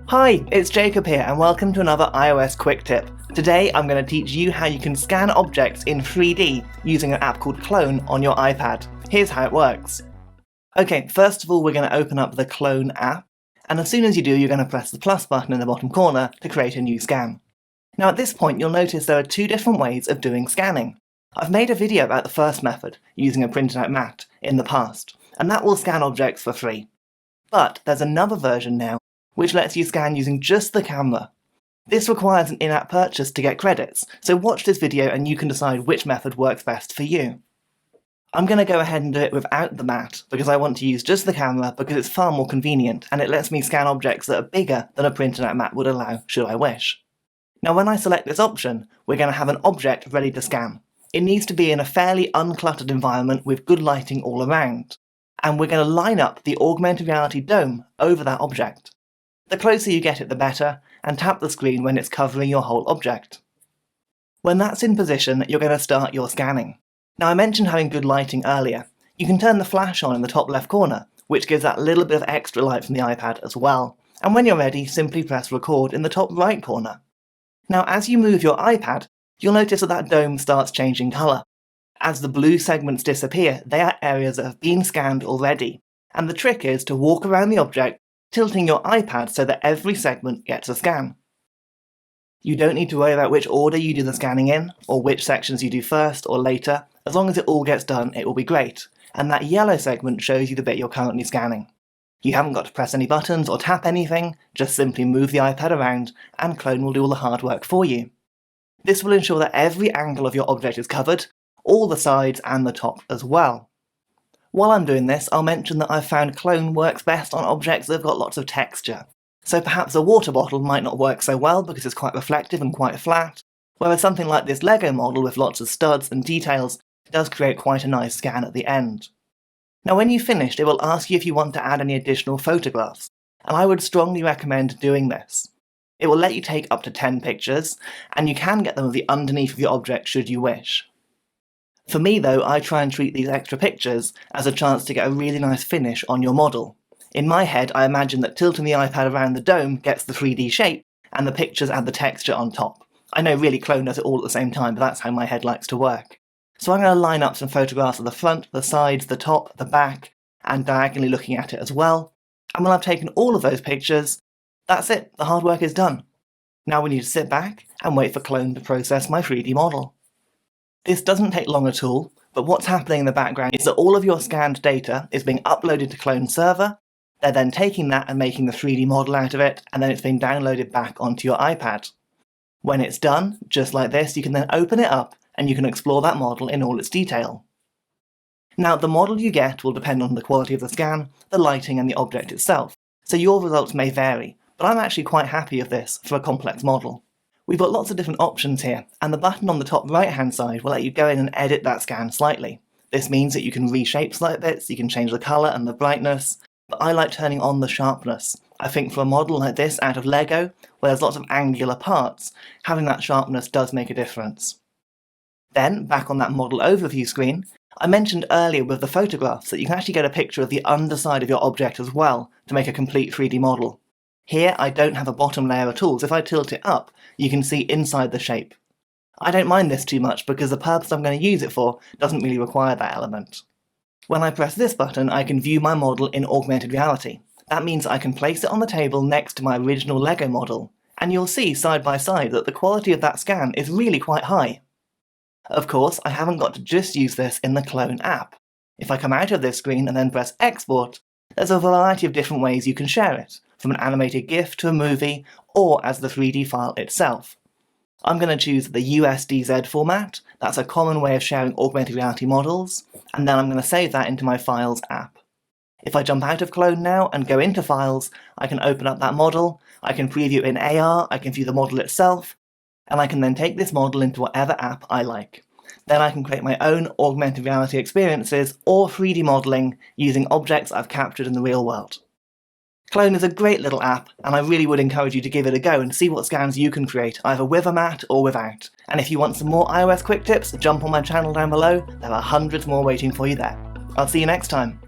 Hi, it's Jacob here and welcome to another iOS quick tip. Today I'm going to teach you how you can scan objects in 3D using an app called Clone on your iPad. Here's how it works. Okay, first of all we're going to open up the Clone app, and as soon as you do you're going to press the plus button in the bottom corner to create a new scan. Now at this point you'll notice there are two different ways of doing scanning. I've made a video about the first method, using a printed out mat, in the past, and that will scan objects for free. But there's another version now which lets you scan using just the camera. This requires an in-app purchase to get credits, so watch this video and you can decide which method works best for you. I'm going to go ahead and do it without the mat, because I want to use just the camera because it's far more convenient and it lets me scan objects that are bigger than a printed out mat would allow, should I wish. Now when I select this option, we're going to have an object ready to scan. It needs to be in a fairly uncluttered environment with good lighting all around, and we're going to line up the augmented reality dome over that object. The closer you get it the better, and tap the screen when it's covering your whole object. When that's in position, you're going to start your scanning. Now I mentioned having good lighting earlier. You can turn the flash on in the top left corner, which gives that little bit of extra light from the iPad as well, and when you're ready, simply press record in the top right corner. Now as you move your iPad, you'll notice that dome starts changing colour. As the blue segments disappear, they are areas that have been scanned already, and the trick is to walk around the object, tilting your iPad so that every segment gets a scan. You don't need to worry about which order you do the scanning in, or which sections you do first or later. As long as it all gets done, it will be great, and that yellow segment shows you the bit you're currently scanning. You haven't got to press any buttons or tap anything, just simply move the iPad around, and Clone will do all the hard work for you. This will ensure that every angle of your object is covered, all the sides and the top as well. While I'm doing this, I'll mention that I've found Clone works best on objects that have got lots of texture. So perhaps a water bottle might not work so well because it's quite reflective and quite flat, whereas something like this Lego model with lots of studs and details does create quite a nice scan at the end. Now when you've finished, it will ask you if you want to add any additional photographs, and I would strongly recommend doing this. It will let you take up to 10 pictures, and you can get them of the underneath of your object should you wish. For me though, I try and treat these extra pictures as a chance to get a really nice finish on your model. In my head, I imagine that tilting the iPad around the dome gets the 3D shape, and the pictures add the texture on top. I know really Clone does it all at the same time, but that's how my head likes to work. So I'm going to line up some photographs of the front, the sides, the top, the back, and diagonally looking at it as well. And when I've taken all of those pictures, that's it, the hard work is done. Now we need to sit back and wait for Clone to process my 3D model. This doesn't take long at all, but what's happening in the background is that all of your scanned data is being uploaded to Clone's server. They're then taking that and making the 3D model out of it, and then it's being downloaded back onto your iPad. When it's done, just like this, you can then open it up and you can explore that model in all its detail. Now the model you get will depend on the quality of the scan, the lighting and the object itself, so your results may vary, but I'm actually quite happy with this for a complex model. We've got lots of different options here, and the button on the top right hand side will let you go in and edit that scan slightly. This means that you can reshape slight bits, you can change the colour and the brightness, but I like turning on the sharpness. I think for a model like this out of Lego, where there's lots of angular parts, having that sharpness does make a difference. Then, back on that model overview screen, I mentioned earlier with the photographs that you can actually get a picture of the underside of your object as well to make a complete 3D model. Here I don't have a bottom layer at all, so if I tilt it up, you can see inside the shape. I don't mind this too much because the purpose I'm going to use it for doesn't really require that element. When I press this button, I can view my model in augmented reality. That means I can place it on the table next to my original Lego model, and you'll see side by side that the quality of that scan is really quite high. Of course, I haven't got to just use this in the Clone app. If I come out of this screen and then press export, there's a variety of different ways you can share it, from an animated GIF to a movie, or as the 3D file itself. I'm going to choose the USDZ format. That's a common way of sharing augmented reality models, and then I'm going to save that into my Files app. If I jump out of Clone now and go into Files, I can open up that model, I can preview in AR, I can view the model itself, and I can then take this model into whatever app I like. Then I can create my own augmented reality experiences or 3D modelling using objects I've captured in the real world. Clone is a great little app, and I really would encourage you to give it a go and see what scans you can create, either with a mat or without. And if you want some more iOS quick tips, jump on my channel down below, there are hundreds more waiting for you there. I'll see you next time.